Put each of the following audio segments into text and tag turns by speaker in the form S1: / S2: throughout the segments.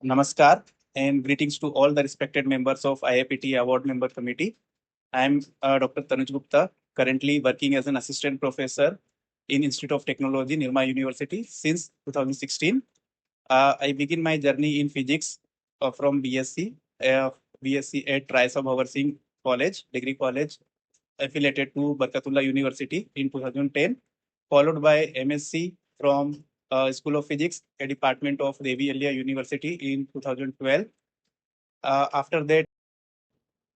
S1: Namaskar and greetings to all the respected members of IAPT Award Member Committee. I am Dr. Tanuj Gupta, currently working as an assistant professor in Institute of Technology, Nirma University since 2016. I begin my journey in physics from BSc at Rai Bhavar Singh College, Degree College, affiliated to Barkatullah University in 2010, followed by MSc from School of Physics, a department of Devi Alliya University in 2012. After that,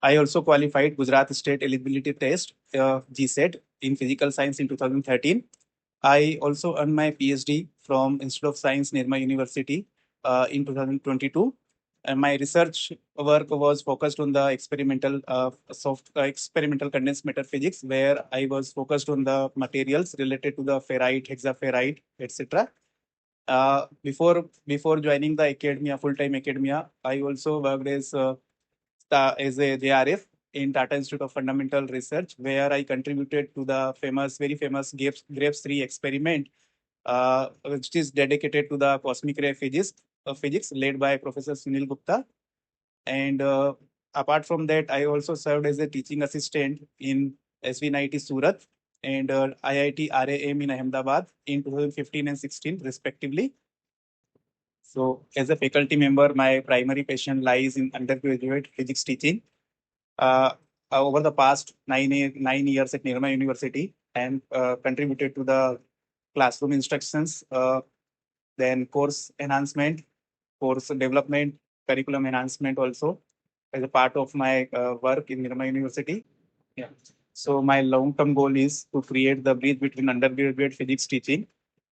S1: I also qualified Gujarat State Eligibility Test, GSET, in Physical Science in 2013. I also earned my PhD from Institute of Science, Nirma University in 2022. And my research work was focused on the experimental condensed matter physics, where I was focused on the materials related to the ferrite, hexaferrite, etc. Before joining the academia, full-time academia, I also worked as a JRF in Tata Institute of Fundamental Research, where I contributed to the very famous Graves 3 experiment, which is dedicated to the cosmic ray physics led by Professor Sunil Gupta. And apart from that, I also served as a teaching assistant in SV90 Surat and IIT RAM in Ahmedabad in 2015 and 16, respectively. So, as a faculty member, my primary passion lies in undergraduate physics teaching. Over the past 9 years at Nirma University, and contributed to the classroom instructions, then course enhancement, course development, curriculum enhancement also as a part of my work in Nirma University. Yeah. So my long-term goal is to create the bridge between undergraduate physics teaching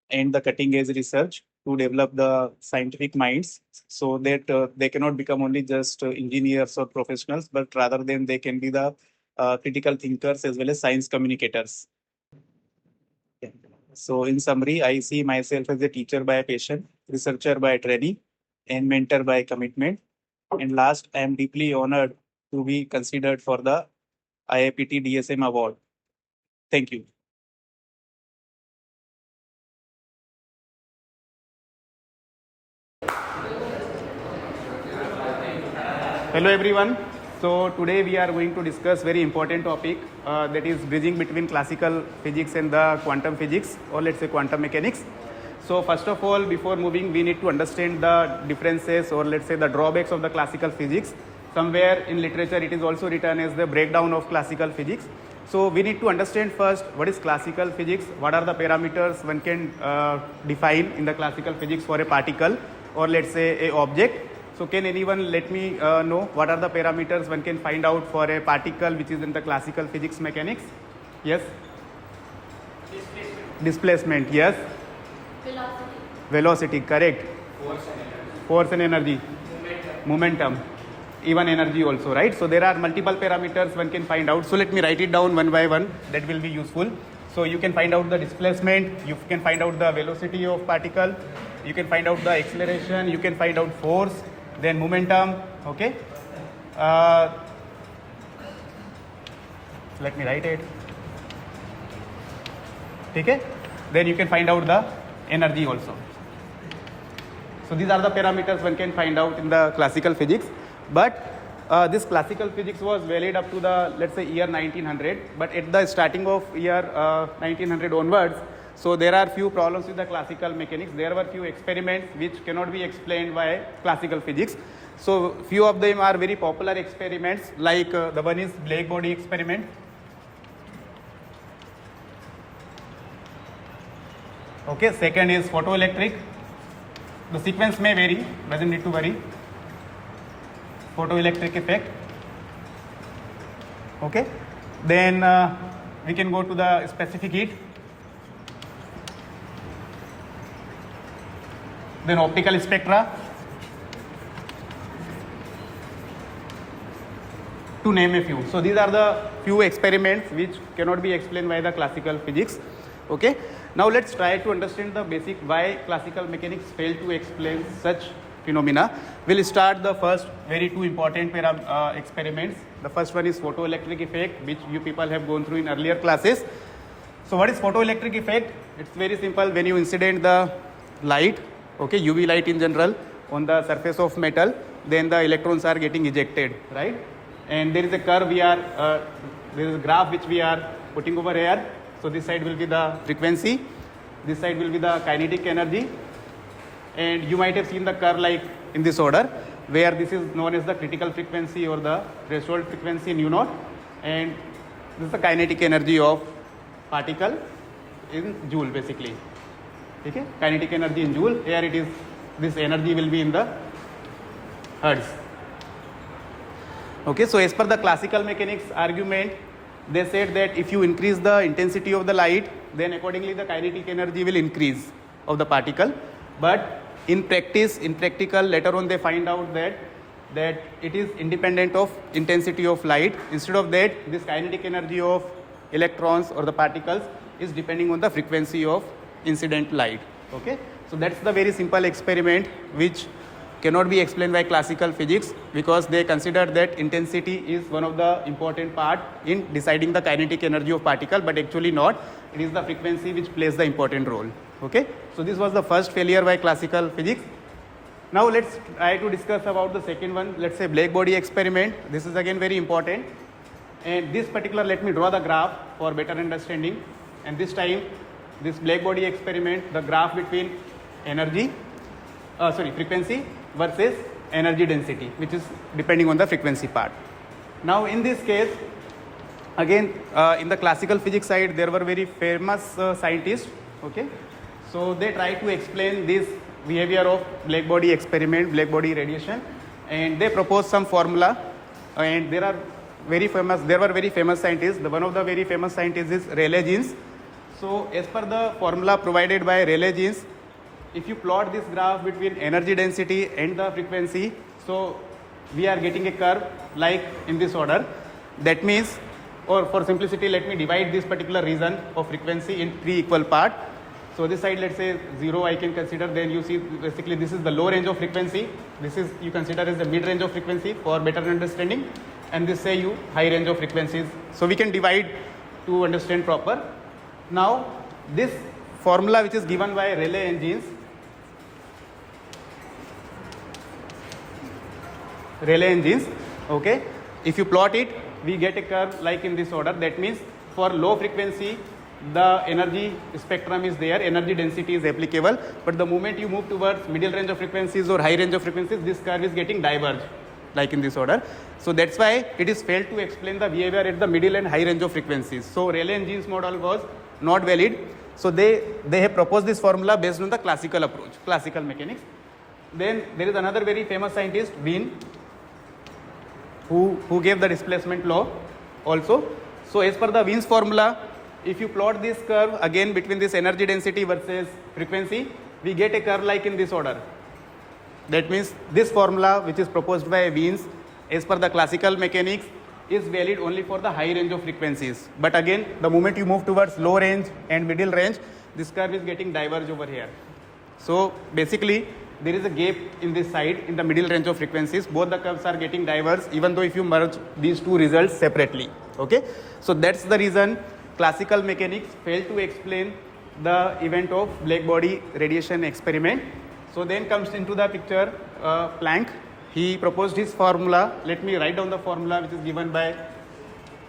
S1: and the cutting-edge research to develop the scientific minds so that they cannot become only just engineers or professionals, but rather than they can be the critical thinkers as well as science communicators. Yeah. So in summary, I see myself as a teacher by passion, researcher by training, and mentor by commitment. And last, I am deeply honored to be considered for the IAPT DSM award. Thank you. Hello everyone. So today we are going to discuss very important topic that is bridging between classical physics and the quantum physics, or let's say quantum mechanics. So first of all, before moving, we need to understand the differences, or let's say the drawbacks of the classical physics. Somewhere in literature it is also written as the breakdown of classical physics. So we need to understand first what is classical physics, what are the parameters one can define in the classical physics for a particle, or let's say a object. So can anyone let me know what are the parameters one can find out for a particle which is in the classical physics mechanics? Yes? Displacement, yes. Velocity, correct. Force and energy. Momentum. Even energy also, right? So there are multiple parameters one can find out. So let me write it down one by one. That will be useful. So you can find out the displacement, you can find out the velocity of particle, you can find out the acceleration, you can find out force, then momentum, okay? Let me write it. Okay? Then you can find out the energy also. So these are the parameters one can find out in the classical physics. But this classical physics was valid up to the, let's say, year 1900. But at the starting of year 1900 onwards, so there are few problems with the classical mechanics. There were few experiments which cannot be explained by classical physics. So few of them are very popular experiments, like the one is black body experiment. Okay, second is photoelectric. The sequence may vary, doesn't need to worry. Photoelectric effect. Okay, then we can go to the specific heat. Then optical spectra, to name a few. So these are the few experiments which cannot be explained by the classical physics. Okay, now let's try to understand the basic why classical mechanics failed to explain such phenomena. We'll start the first very two important experiments. The first one is photoelectric effect, which you people have gone through in earlier classes. So what is photoelectric effect? It's very simple. When you incident the light, okay, UV light in general, on the surface of metal, then the electrons are getting ejected, right? And there is a curve there is a graph which we are putting over here. So this side will be the frequency, this side will be the kinetic energy, and you might have seen the curve like in this order, where this is known as the critical frequency or the threshold frequency nu naught, and this is the kinetic energy of particle in joule basically. Okay, kinetic energy in joule. Here it is, this energy will be in the hertz. Okay, so as per the classical mechanics argument, they said that if you increase the intensity of the light, then accordingly the kinetic energy will increase of the particle. But in practical, later on they find out that it is independent of intensity of light. Instead of that, this kinetic energy of electrons or the particles is depending on the frequency of incident light. Okay, so that's the very simple experiment which cannot be explained by classical physics, because they consider that intensity is one of the important part in deciding the kinetic energy of particle, but actually not. It is the frequency which plays the important role. Okay, so this was the first failure by classical physics. Now let's try to discuss about the second one. Let's say black body experiment. This is again very important, and this particular, let me draw the graph for better understanding. And this time, this black body experiment, the graph between frequency versus energy density, which is depending on the frequency part. Now in this case, again in the classical physics side, there were very famous scientists. Okay, so they try to explain this behavior of black body experiment, black body radiation, and they proposed some formula. And there were very famous scientists. One of the very famous scientists is Rayleigh-Jeans. So as per the formula provided by Rayleigh-Jeans, if you plot this graph between energy density and the frequency, so we are getting a curve like in this order. That means, or for simplicity, let me divide this particular region of frequency in 3 equal parts. So this side, let's say 0 I can consider, then you see basically this is the low range of frequency, this is you consider as the mid range of frequency for better understanding, and this say you high range of frequencies. So we can divide to understand proper. Now this formula which is given by Rayleigh and Jeans, okay, if you plot it, we get a curve like in this order. That means for low frequency, the energy spectrum is there, energy density is applicable, but the moment you move towards middle range of frequencies or high range of frequencies, this curve is getting diverged like in this order. So that's why it is failed to explain the behavior at the middle and high range of frequencies. So Rayleigh and Jeans model was not valid. So they have proposed this formula based on the classical approach, classical mechanics. Then there is another very famous scientist, Wien, who gave the displacement law also. So as per the Wien's formula, if you plot this curve again between this energy density versus frequency, we get a curve like in this order. That means this formula which is proposed by Wien's as per the classical mechanics is valid only for the high range of frequencies. But again, the moment you move towards low range and middle range, this curve is getting diverged over here. So basically, there is a gap in this side in the middle range of frequencies. Both the curves are getting diverged, even though if you merge these two results separately. Okay, so that's the reason classical mechanics failed to explain the event of black body radiation experiment. So then comes into the picture Planck. He proposed his formula. Let me write down the formula which is given by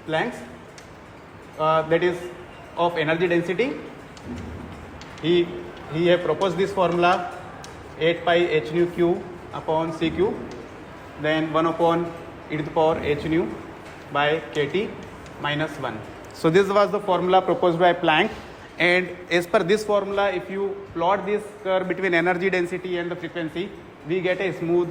S1: Planck. That is of energy density. He have proposed this formula 8 pi h nu q upon c q, then 1 upon e to the power h nu by kt minus 1. So this was the formula proposed by Planck, and as per this formula, if you plot this curve between energy density and the frequency, we get a smooth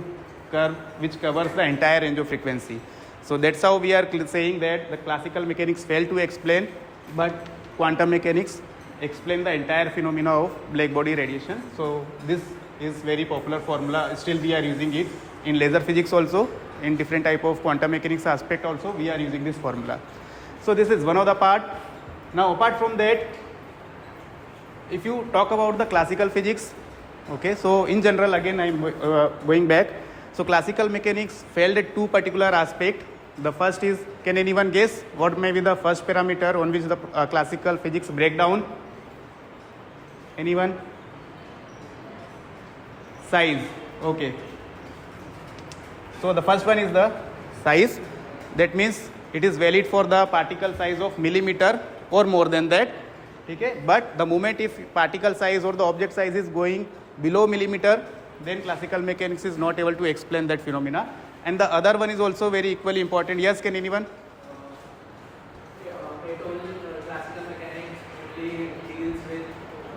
S1: curve which covers the entire range of frequency. So that's how we are saying that the classical mechanics failed to explain, but quantum mechanics explain the entire phenomena of black body radiation. So this is very popular formula. Still we are using it in laser physics also, in different type of quantum mechanics aspect also we are using this formula. So this is one of the part. Now apart from that, if you talk about the classical physics, okay, so in general again I am going back. So classical mechanics failed at two particular aspects. The first is, can anyone guess what may be the first parameter on which the classical physics break down? Anyone? Size. Okay. So the first one is the size. That means it is valid for the particle size of millimeter or more than that. Okay. But the moment if particle size or the object size is going below millimeter, then classical mechanics is not able to explain that phenomena. And the other one is also very equally important. Yes, can anyone?
S2: I told classical mechanics only deals with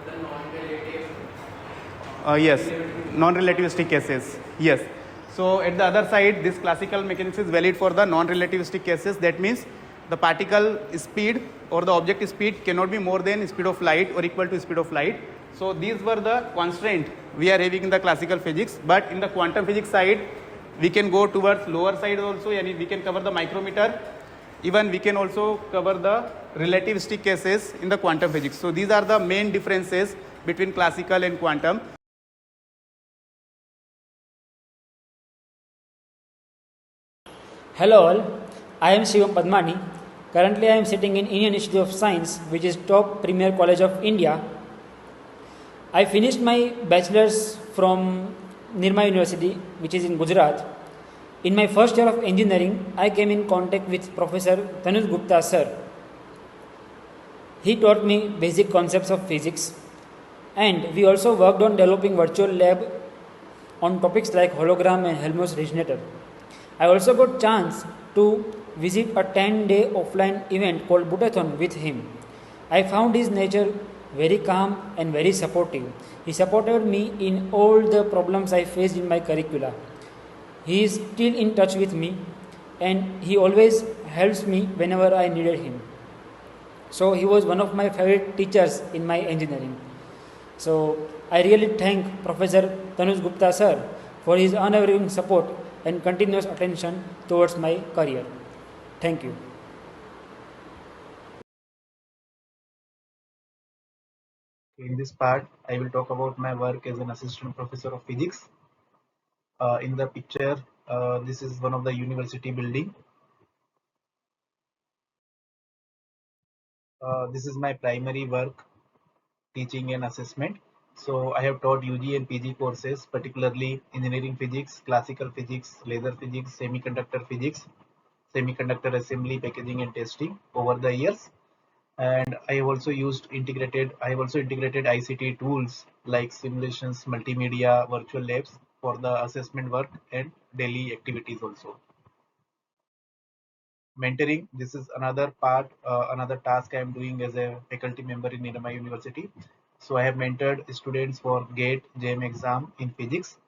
S2: the non-relative.
S1: Yes, non-relativistic cases. Yes. So at the other side, this classical mechanics is valid for the non-relativistic cases. That means the particle speed or the object speed cannot be more than speed of light or equal to speed of light. So these were the constraint we are having in the classical physics. But in the quantum physics side, we can go towards lower side also, and we can cover the micrometer. Even we can also cover the relativistic cases in the quantum physics. So these are the main differences between classical and quantum.
S3: Hello all, I am Shivam Padmani. Currently I am sitting in Indian Institute of Science, which is top premier college of India. I finished my bachelor's from Nirma University, which is in Gujarat. In my first year of engineering, I came in contact with Professor Tanuj Gupta sir. He taught me basic concepts of physics, and we also worked on developing virtual lab on topics like hologram and Helmholtz resonator. I also got chance to visit a 10-day offline event called Butathon with him. I found his nature very calm and very supportive. He supported me in all the problems I faced in my curricula. He is still in touch with me and he always helps me whenever I needed him. So he was one of my favorite teachers in my engineering. So I really thank Professor Tanuj Gupta sir for his unwavering support and continuous attention towards my career. Thank you.
S1: In this part, I will talk about my work as an assistant professor of physics. In the picture, this is one of the university building. This is my primary work, teaching and assessment. So I have taught UG and PG courses, particularly engineering physics, classical physics, laser physics, semiconductor assembly, packaging and testing over the years. And I have also integrated ICT tools like simulations, multimedia, virtual labs for the assessment work and daily activities also. Mentoring, this is another part, another task I am doing as a faculty member in Nirma University. So I have mentored students for GATE JAM exam in physics.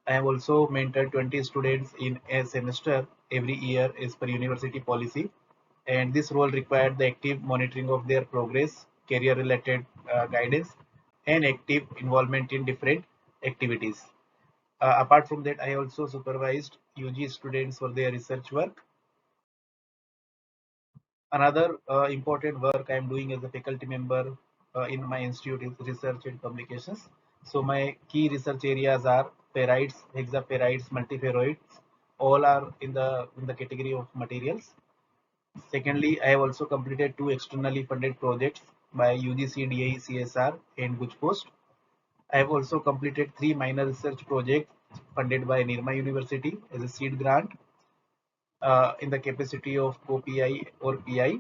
S1: I have also mentored 20 students in a semester every year as per university policy, and this role required the active monitoring of their progress, career related guidance, and active involvement in different activities. Apart from that, I also supervised UG students for their research work. Another important work I am doing as a faculty member in my institute is research and publications. So my key research areas are ferrites, hexaferrites, multiferroids. All are in the category of materials. Secondly, I have also completed two externally funded projects by UGC DAE CSR and Post. I have also completed three minor research projects funded by Nirma University as a seed grant in the capacity of co-PI or PI.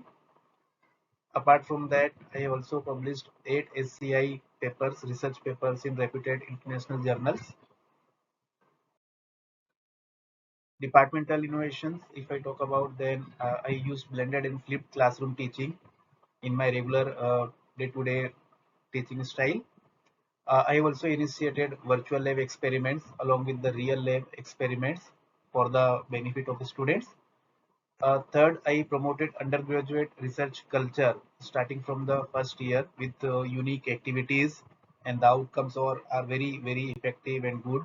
S1: Apart from that, I have also published 8 SCI papers, research papers in reputed international journals. Departmental innovations, if I talk about, then I use blended and flipped classroom teaching in my regular day-to-day teaching style. I have also initiated virtual lab experiments along with the real lab experiments for the benefit of the students. Third, I promoted undergraduate research culture starting from the first year with unique activities, and the outcomes are very, very effective and good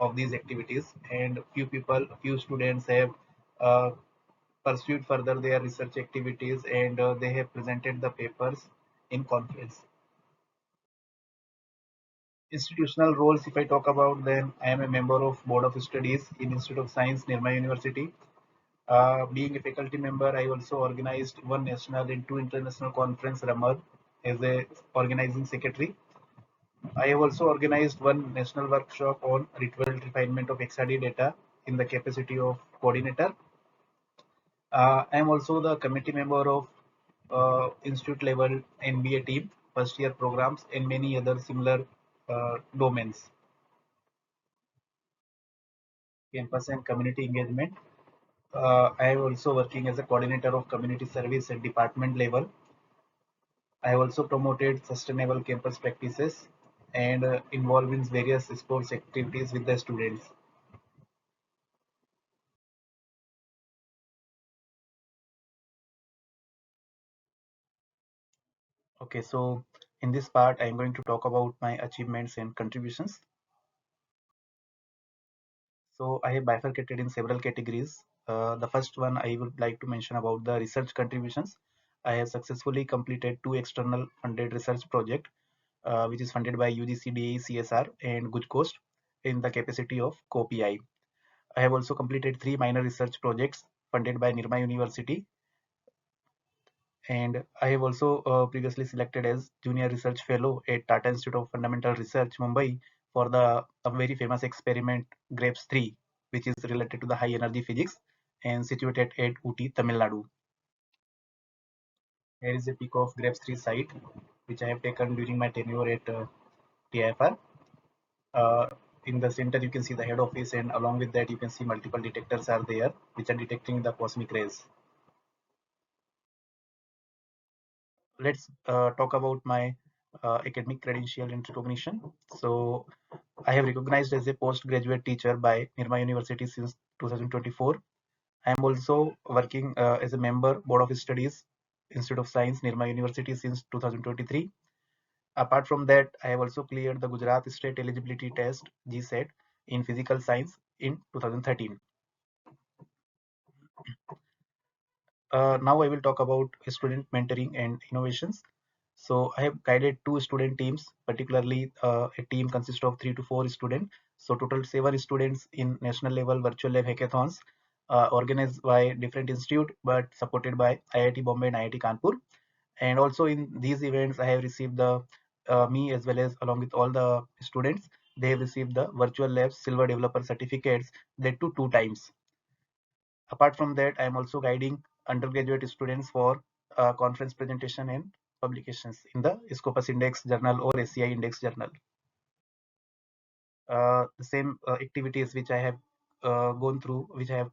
S1: of these activities. And few students have uh, pursued further their research activities, and they have presented the papers in conference. Institutional roles, if I talk about, then I am a member of Board of Studies in Institute of Science, Nirma University. Being a faculty member, I also organized one national and two international conference RAMAD as a organizing secretary. I have also organized one national workshop on ritual refinement of XRD data in the capacity of coordinator. I am also the committee member of institute level NBA team, first year programs, and many other similar domains. Campus and community engagement. I am also working as a coordinator of community service at department level. I have also promoted sustainable campus practices and involved in various sports activities with the students. Okay, so in this part, I'm going to talk about my achievements and contributions. So I have bifurcated in several categories. The first one I would like to mention about the research contributions. I have successfully completed two external funded research projects, which is funded by UGC DAE CSR and Good Coast in the capacity of co-PI. I have also completed three minor research projects funded by Nirma University, and I have also previously selected as Junior Research Fellow at Tata Institute of Fundamental Research, Mumbai, for the a very famous experiment GRAPES 3, which is related to the high energy physics and situated at Uti, Tamil Nadu. Here is a pic of GRAPES 3 site, which I have taken during my tenure at TIFR. Uh, in the center, you can see the head office, and along with that, you can see multiple detectors are there, which are detecting the cosmic rays. Let's talk about my academic credential and recognition. So I have recognized as a postgraduate teacher by Nirma University since 2024. I am also working as a member Board of Studies Institute of Science Nirma University since 2023. Apart from that, I have also cleared the Gujarat State Eligibility Test GSET in Physical Science in 2013. Now I will talk about student mentoring and innovations. So I have guided two student teams, particularly a team consists of 3 to 4 students. So total 7 students in national level virtual lab hackathons organized by different institute but supported by IIT Bombay and IIT Kanpur. And also in these events, I have received the me as well as along with all the students, they have received the virtual lab silver developer certificates, that too 2 times. Apart from that, I am also guiding undergraduate students for conference presentation and publications in the Scopus Index Journal or SCI Index Journal. The same activities which I have gone through, which I have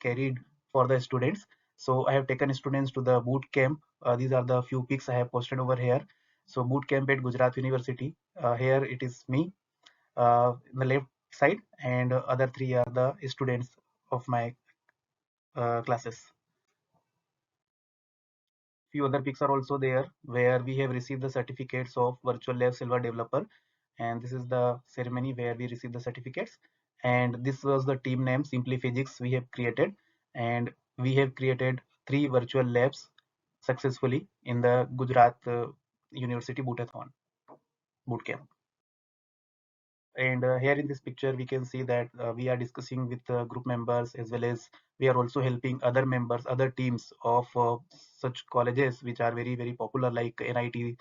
S1: carried for the students. So I have taken students to the boot camp. These are the few pics I have posted over here. So boot camp at Gujarat University. Here it is me in the left side, and other three are the students of my classes. Few other pics are also there where we have received the certificates of virtual lab silver developer, and this is the ceremony where we received the certificates. And this was the team name Simply Physics we have created, and we have created 3 virtual labs successfully in the Gujarat University Bootathon bootcamp. And here in this picture, we can see that we are discussing with group members, as well as we are also helping other members, other teams of such colleges which are very, very popular, like NIT,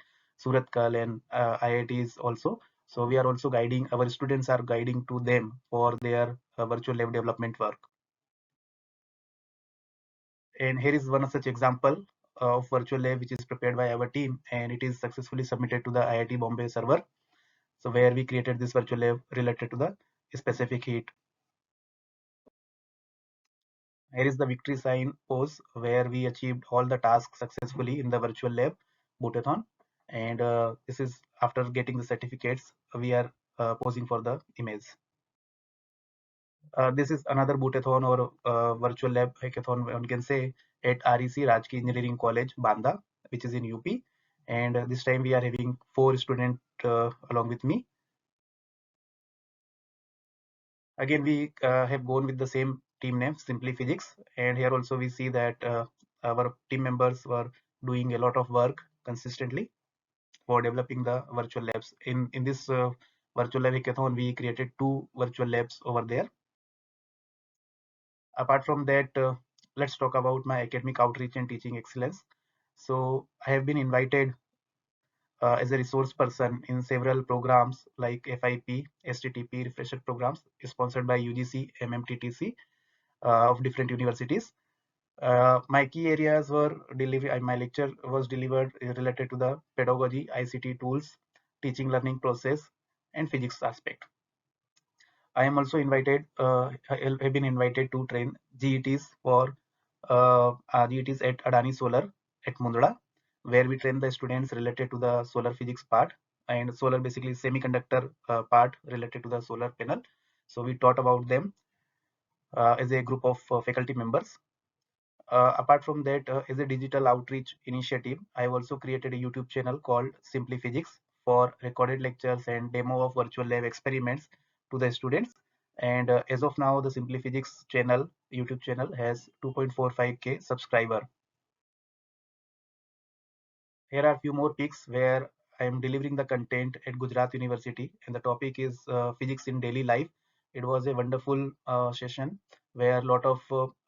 S1: Suratkal, and IITs also. So we are also guiding, our students are guiding to them for their virtual lab development work. And here is one such example of virtual lab which is prepared by our team, and it is successfully submitted to the IIT Bombay server. So where we created this virtual lab related to the specific heat. Here is the victory sign pose where we achieved all the tasks successfully in the virtual lab bootathon. And this is after getting the certificates, we are posing for the image. This is another bootathon or virtual lab hackathon, one can say, at REC Rajki Engineering College, Banda, which is in UP. And this time we are having 4 students along with me. Again, we have gone with the same team name, Simply Physics, and here also we see that our team members were doing a lot of work consistently for developing the virtual labs. In this virtual lab hackathon, we created 2 virtual labs over there. Apart from that, let's talk about my academic outreach and teaching excellence. So I have been invited as a resource person in several programs like FIP, STTP, refresher programs sponsored by UGC, MMTTC of different universities. My key areas were my lecture was delivered related to the pedagogy, ICT tools, teaching learning process, and physics aspect. I am also invited, have been invited to train GETs for GETs at Adani Solar at Mundra, where we train the students related to the solar physics part and solar basically semiconductor part related to the solar panel. So we taught about them as a group of faculty members. Apart from that, as a digital outreach initiative, I have also created a YouTube channel called Simply Physics for recorded lectures and demo of virtual lab experiments to the students. And as of now, the Simply Physics channel, YouTube channel, has 2.45K subscriber. Here are a few more pics where I am delivering the content at Gujarat University, and the topic is physics in daily life. It was a wonderful session where a lot of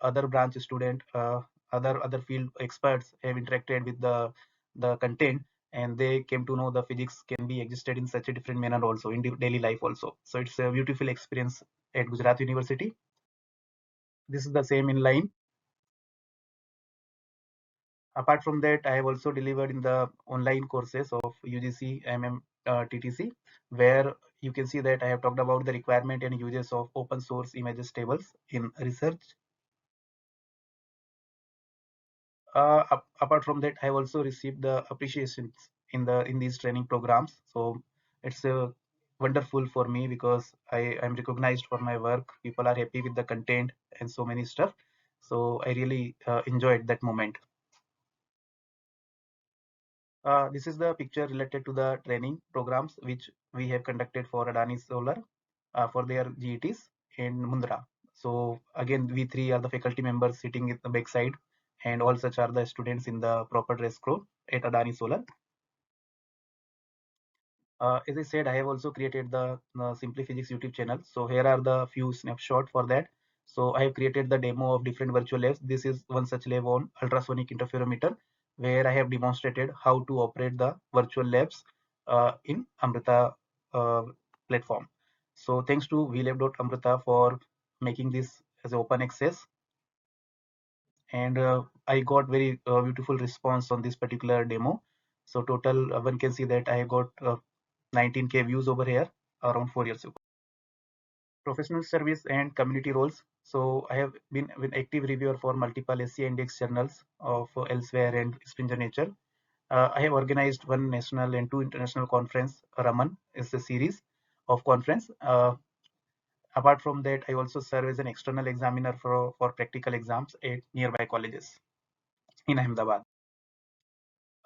S1: other branch student, other field experts have interacted with the content, and they came to know the physics can be existed in such a different manner also in daily life also. So it's a beautiful experience at Gujarat University. This is the same in line. Apart from that, I have also delivered in the online courses of UGC, TTC, where you can see that I have talked about the requirement and uses of open source images tables in research. Apart from that, I have also received the appreciations in these training programs. So it's wonderful for me because I am recognized for my work. People are happy with the content and so many stuff. So I really enjoyed that moment. This is the picture related to the training programs which we have conducted for Adani Solar for their GETs in Mundra. So again, we three are the faculty members sitting at the back side, and all such are the students in the proper dress code at Adani Solar. As I said, I have also created the Simply Physics YouTube channel. So here are the few snapshots for that. So I have created the demo of different virtual labs. This is one such lab on ultrasonic interferometer, where I have demonstrated how to operate the virtual labs in Amrita platform. So thanks to vlab.amrita for making this as open access. And I got very beautiful response on this particular demo. So total, one can see that I got 19K views over here around 4 years ago. Professional service and community roles. So I have been an active reviewer for multiple SC index journals of Elsewhere and Springer Nature. I have organized one national and two international conference. Raman is a series of conference. Apart from that, I also serve as an external examiner for practical exams at nearby colleges in Ahmedabad.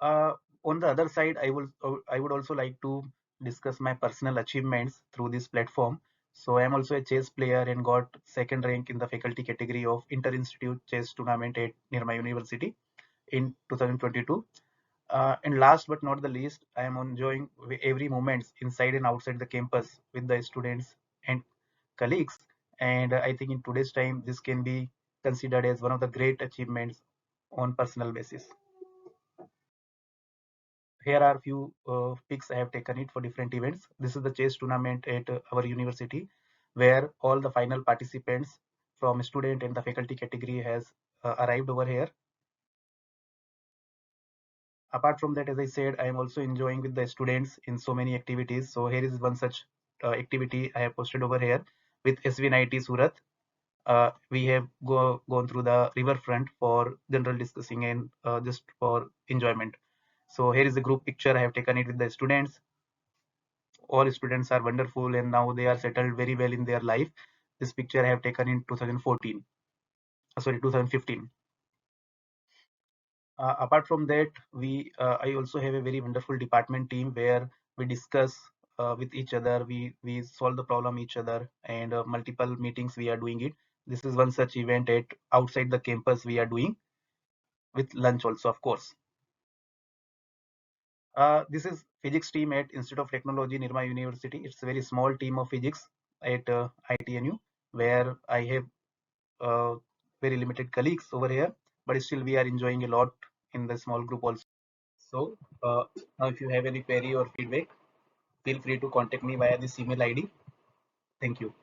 S1: Uh, on the other side, I would also like to discuss my personal achievements through this platform. So I am also a chess player and got second rank in the faculty category of inter-institute chess tournament at near my university in 2022. And last but not the least, I am enjoying every moment inside and outside the campus with the students and colleagues. And I think in today's time, this can be considered as one of the great achievements on personal basis. Here are a few pics I have taken it for different events. This is the chess tournament at our university, where all the final participants from student and the faculty category has arrived over here. Apart from that, as I said, I am also enjoying with the students in so many activities. So here is one such activity I have posted over here with SVNIT Surat. We have gone through the riverfront for general discussing and just for enjoyment. So here is the group picture I have taken it with the students. All students are wonderful and now they are settled very well in their life. This picture I have taken in 2014, sorry, 2015. Apart from that, I also have a very wonderful department team where we discuss with each other, we solve the problem each other, and multiple meetings we are doing it. This is one such event at outside the campus we are doing with lunch also, of course. This is physics team at Institute of Technology, Nirma University. It's a very small team of physics at ITNU, where I have uh, very limited colleagues over here, but still we are enjoying a lot in the small group also. So now if you have any query or feedback, feel free to contact me via this email ID. Thank you.